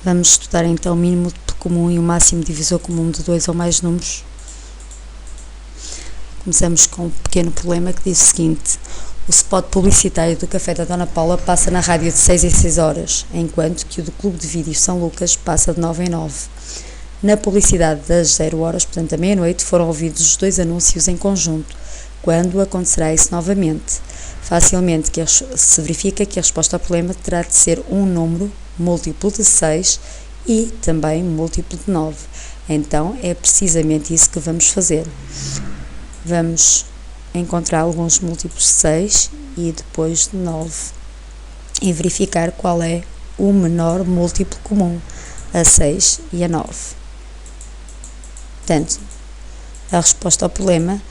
Vamos estudar então o mínimo múltiplo comum e o máximo divisor comum de dois ou mais números. Começamos com um pequeno problema que diz o seguinte: o spot publicitário do Café da Dona Paula passa na rádio de 6 em 6 horas, enquanto que o do Clube de Vídeo São Lucas passa de 9 em 9. Na publicidade das 0 horas, portanto à meia-noite, foram ouvidos os dois anúncios em conjunto. Quando acontecerá isso novamente? Facilmente se verifica que a resposta ao problema terá de ser um número múltiplo de 6 e também múltiplo de 9. Então é precisamente isso que vamos fazer. Vamos encontrar alguns múltiplos de 6 e depois de 9 e verificar qual é o menor múltiplo comum a 6 e a 9. Portanto, a resposta ao problema: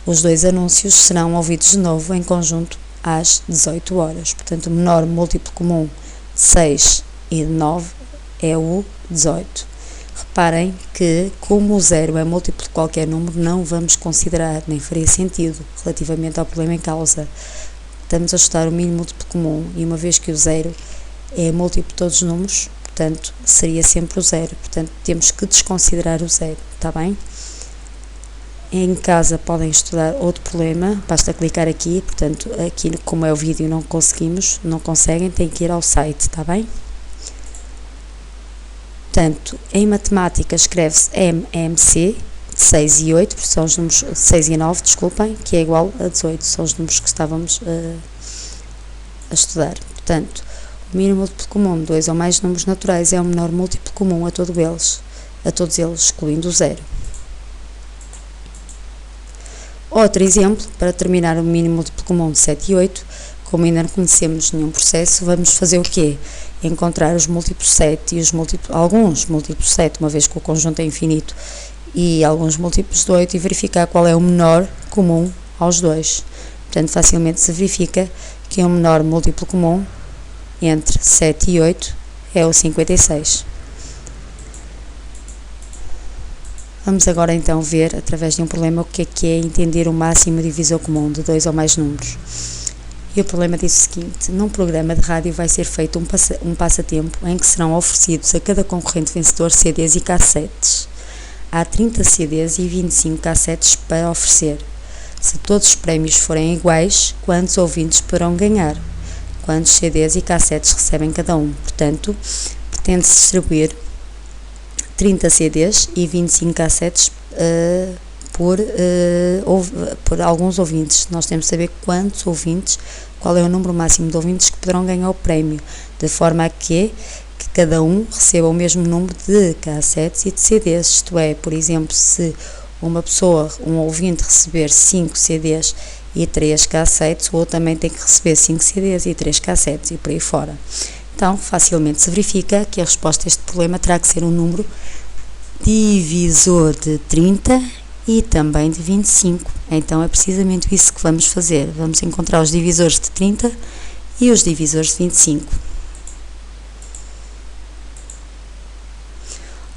os dois anúncios serão ouvidos de novo em conjunto às 18 horas. Portanto, o menor múltiplo comum de 6 e de 9 é o 18. Reparem que, como o 0 é múltiplo de qualquer número, não vamos considerar, nem faria sentido, relativamente ao problema em causa. Estamos a estudar o mínimo múltiplo comum e, uma vez que o 0 é múltiplo de todos os números, portanto, seria sempre o 0. Portanto, temos que desconsiderar o 0, está bem? Em casa podem estudar outro problema, basta clicar aqui, portanto, aqui como é o vídeo não conseguem, têm que ir ao site, está bem? Portanto, em matemática escreve-se MMC, de 6 e 8, são os números 6 e 9, desculpem, que é igual a 18, são os números que estávamos a estudar. Portanto, o mínimo múltiplo comum de dois ou mais números naturais é o menor múltiplo comum a todos eles, excluindo o 0. Outro exemplo, para terminar o mínimo múltiplo comum de 7 e 8, como ainda não conhecemos nenhum processo, vamos fazer o quê? Encontrar os múltiplos 7 e alguns múltiplos 7, uma vez que o conjunto é infinito, e alguns múltiplos de 8 e verificar qual é o menor comum aos dois. Portanto, facilmente se verifica que o menor múltiplo comum entre 7 e 8 é o 56. Vamos agora então ver, através de um problema, o que é entender o máximo divisor comum de dois ou mais números. E o problema diz o seguinte: num programa de rádio vai ser feito um passatempo em que serão oferecidos a cada concorrente vencedor CDs e cassetes. Há 30 CDs e 25 cassetes para oferecer. Se todos os prémios forem iguais, quantos ouvintes poderão ganhar? Quantos CDs e cassetes recebem cada um? Portanto, pretende-se distribuir 30 CDs e 25 cassetes por alguns ouvintes. Nós temos de saber quantos ouvintes, qual é o número máximo de ouvintes que poderão ganhar o prémio, de forma a que cada um receba o mesmo número de cassetes e de CDs. Isto é, por exemplo, se um ouvinte receber 5 CDs e 3 cassetes, o outro também tem que receber 5 CDs e 3 cassetes e por aí fora. Então, facilmente se verifica que a resposta a este problema terá que ser um número divisor de 30 e também de 25. Então, é precisamente isso que vamos fazer. Vamos encontrar os divisores de 30 e os divisores de 25.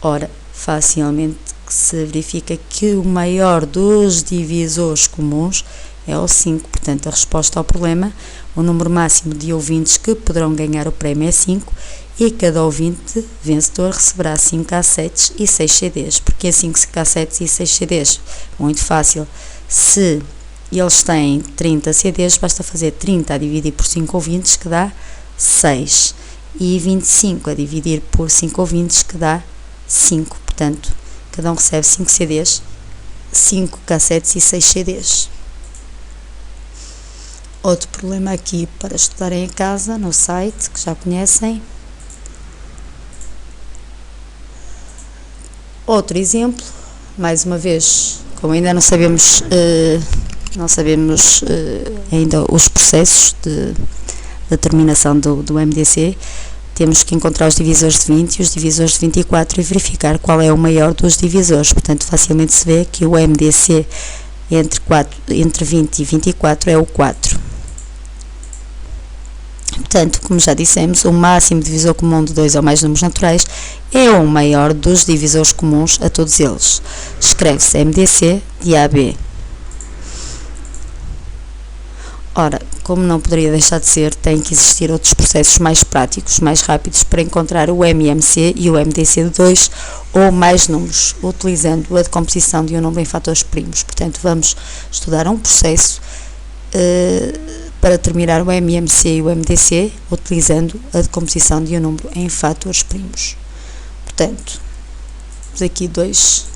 Ora, facilmente se verifica que o maior dos divisores comuns é o 5. Portanto, a resposta ao problema: o número máximo de ouvintes que poderão ganhar o prémio é 5 e cada ouvinte vencedor receberá 5 cassetes e 6 CDs. Porque é 5 cassetes e 6 CDs? Muito fácil. Se eles têm 30 CDs, basta fazer 30 a dividir por 5 ouvintes, que dá 6. E 25 a dividir por 5 ouvintes, que dá 5. Portanto, cada um recebe 5 CDs, 5 cassetes e 6 CDs. Outro problema aqui para estudarem em casa, no site, que já conhecem. Outro exemplo, mais uma vez, como ainda não sabemos ainda os processos de determinação do MDC, temos que encontrar os divisores de 20 e os divisores de 24 e verificar qual é o maior dos divisores. Portanto, facilmente se vê que o MDC entre 20 e 24 é o 4. Portanto, como já dissemos, o máximo divisor comum de dois ou mais números naturais é o maior dos divisores comuns a todos eles. Escreve-se MDC de AB. Ora, como não poderia deixar de ser, têm que existir outros processos mais práticos, mais rápidos, para encontrar o MMC e o MDC de 2 ou mais números, utilizando a decomposição de um número em fatores primos. Portanto, vamos estudar um processo para determinar o MMC e o MDC, utilizando a decomposição de um número em fatores primos. Portanto, temos aqui 2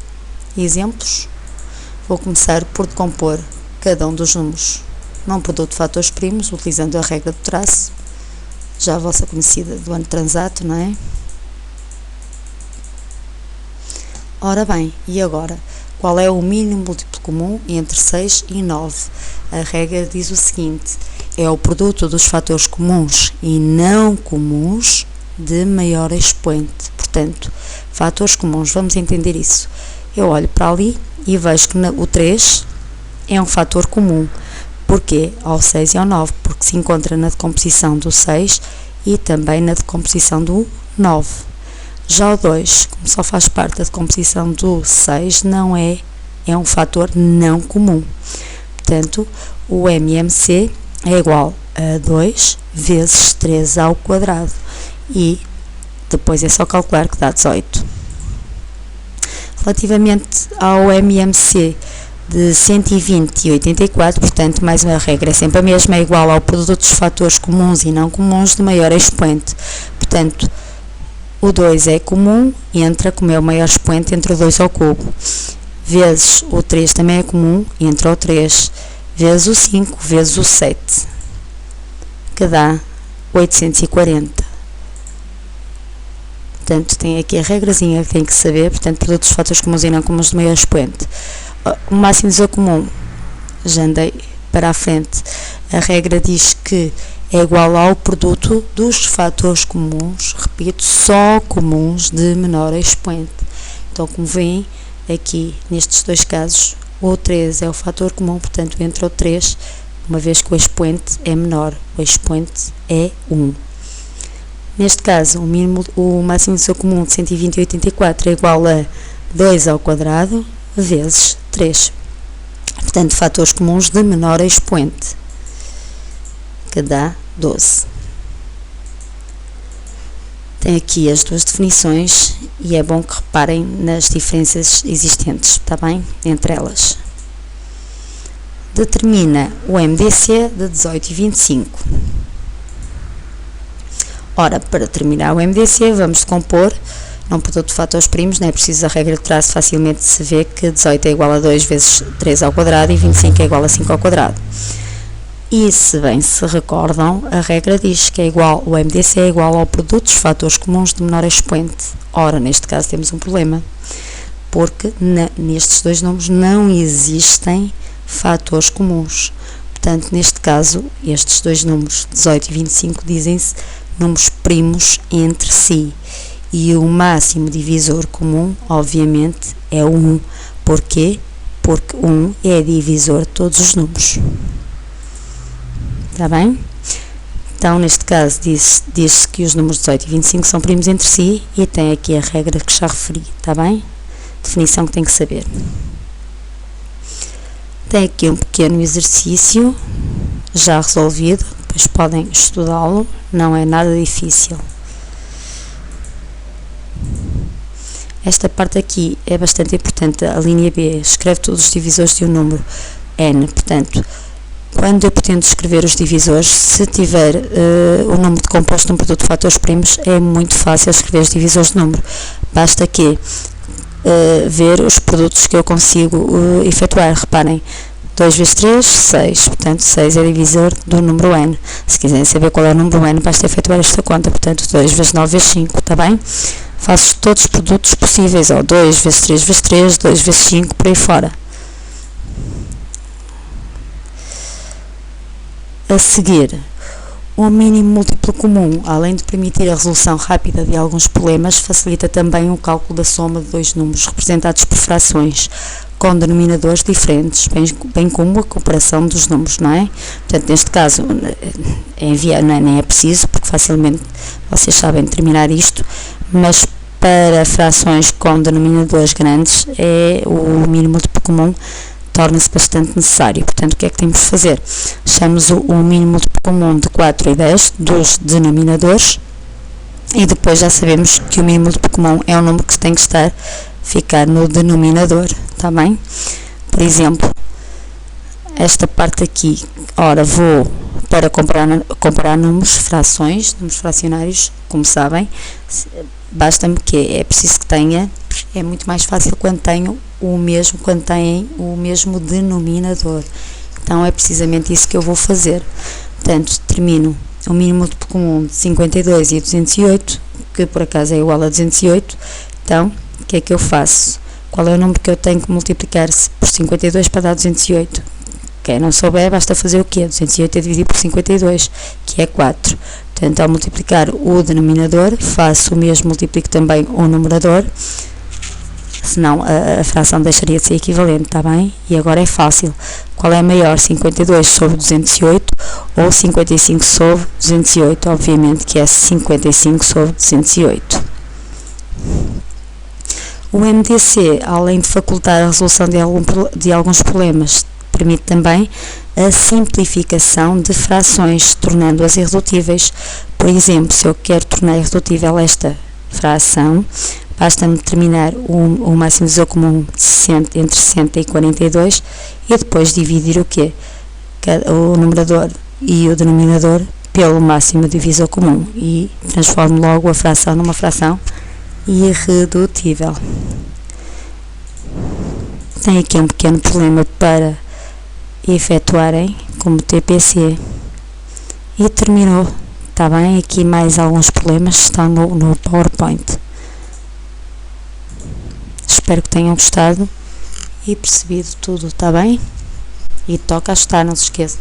exemplos. Vou começar por decompor cada um dos números num produto de fatores primos, utilizando a regra do traço, já a vossa conhecida do ano transato, não é? Ora bem, e agora? Qual é o mínimo múltiplo comum entre 6 e 9? A regra diz o seguinte: é o produto dos fatores comuns e não comuns de maior expoente. Portanto, fatores comuns, vamos entender isso. Eu olho para ali e vejo que o 3 é um fator comum. Porquê? Ao 6 e ao 9, porque se encontra na decomposição do 6 e também na decomposição do 9. Já o 2, como só faz parte da decomposição do 6, não é um fator não comum. Portanto, o MMC é igual a 2 vezes 3 ao quadrado e depois é só calcular que dá 18. Relativamente ao MMC de 120 e 84, portanto, mais uma regra, é sempre a mesma, é igual ao produto dos fatores comuns e não comuns de maior expoente. Portanto, o 2 é comum, entra como é o maior expoente entre o 2 ao cubo, vezes o 3 também é comum, entra o 3, vezes o 5, vezes o 7, que dá 840. Portanto, tem aqui a regrazinha que tem que saber, portanto, produtos dos fatores comuns e não comuns de maior expoente. O máximo divisor comum, já andei para a frente, a regra diz que é igual ao produto dos fatores comuns, repito, só comuns de menor expoente. Então, como veem, aqui nestes dois casos, o 3 é o fator comum, portanto, entra o 3, uma vez que o expoente é menor, o expoente é 1. Neste caso, o máximo divisor comum de 120 e 84 é igual a 2 ao quadrado vezes 3. Portanto, fatores comuns de menor expoente, que dá 12. Tem aqui as duas definições e é bom que reparem nas diferenças existentes, está bem? Entre elas. Determina o MDC de 18 e 25. Ora, para determinar o MDC, vamos decompor num produto de fatores primos, não é preciso a regra de traço, facilmente se vê que 18 é igual a 2 vezes 3 ao quadrado e 25 é igual a 5 ao quadrado. E se bem se recordam, a regra diz que o MDC é igual ao produto dos fatores comuns de menor expoente. Ora, neste caso temos um problema, porque nestes dois números não existem fatores comuns. Portanto, neste caso, estes dois números, 18 e 25, dizem-se números primos entre si. E o máximo divisor comum, obviamente, é o 1. Porquê? Porque 1 é divisor de todos os números. Está bem? Então, neste caso, diz-se que os números 18 e 25 são primos entre si e tem aqui a regra que já referi, está bem? Definição que tem que saber. Tem aqui um pequeno exercício já resolvido, depois podem estudá-lo, não é nada difícil. Esta parte aqui é bastante importante, a linha B, escreve todos os divisores de um número n, portanto, quando eu pretendo escrever os divisores, se tiver o número de composto num produto de fatores primos, é muito fácil escrever os divisores de número, basta que ver os produtos que eu consigo efetuar. Reparem, 2 vezes 3, 6, portanto 6 é divisor do número n. Se quiserem saber qual é o número n, basta efetuar esta conta, portanto 2 vezes 9 vezes 5, está bem? Faço todos os produtos possíveis, 2 vezes 3 vezes 3, 2 vezes 5, por aí fora. A seguir, o mínimo múltiplo comum, além de permitir a resolução rápida de alguns problemas, facilita também o cálculo da soma de dois números representados por frações com denominadores diferentes, bem como a comparação dos números, não é? Portanto, neste caso, nem é preciso, porque facilmente vocês sabem determinar isto, mas para frações com denominadores grandes, o mínimo múltiplo comum torna-se bastante necessário. Portanto, o que é que temos de fazer? Achamos o mínimo múltiplo comum de 4 e 10 dos denominadores e depois já sabemos que o mínimo múltiplo comum é o número que tem que ficar no denominador, está bem? Por exemplo, esta parte aqui, ora, vou para comparar números, números fracionários, como sabem, basta-me que é preciso que tenha, é muito mais fácil quando têm o mesmo denominador. Então é precisamente isso que eu vou fazer. Portanto, determino o mínimo múltiplo comum de 52 e 208, que por acaso é igual a 208. Então, o que é que eu faço? Qual é o número que eu tenho que multiplicar por 52 para dar 208? Quem não souber, basta fazer o quê? 208 é dividido por 52, que é 4. Portanto, ao multiplicar o denominador, faço o mesmo, multiplico também o numerador, senão a fração deixaria de ser equivalente, está bem? E agora é fácil. Qual é maior, 52 sobre 208 ou 55 sobre 208? Obviamente que é 55 sobre 208. O MDC, além de facultar a resolução de alguns problemas, permite também a simplificação de frações, tornando-as irredutíveis. Por exemplo, se eu quero tornar irredutível esta fração, basta-me determinar o máximo divisor comum entre 60 e 42 e depois dividir o quê? O numerador e o denominador pelo máximo divisor comum e transformo logo a fração numa fração irredutível. Tenho aqui um pequeno problema para efetuarem como TPC e terminou, está bem? Aqui mais alguns problemas estão no PowerPoint. Espero que tenham gostado e percebido tudo, está bem? E toca ajustar, não se esqueça.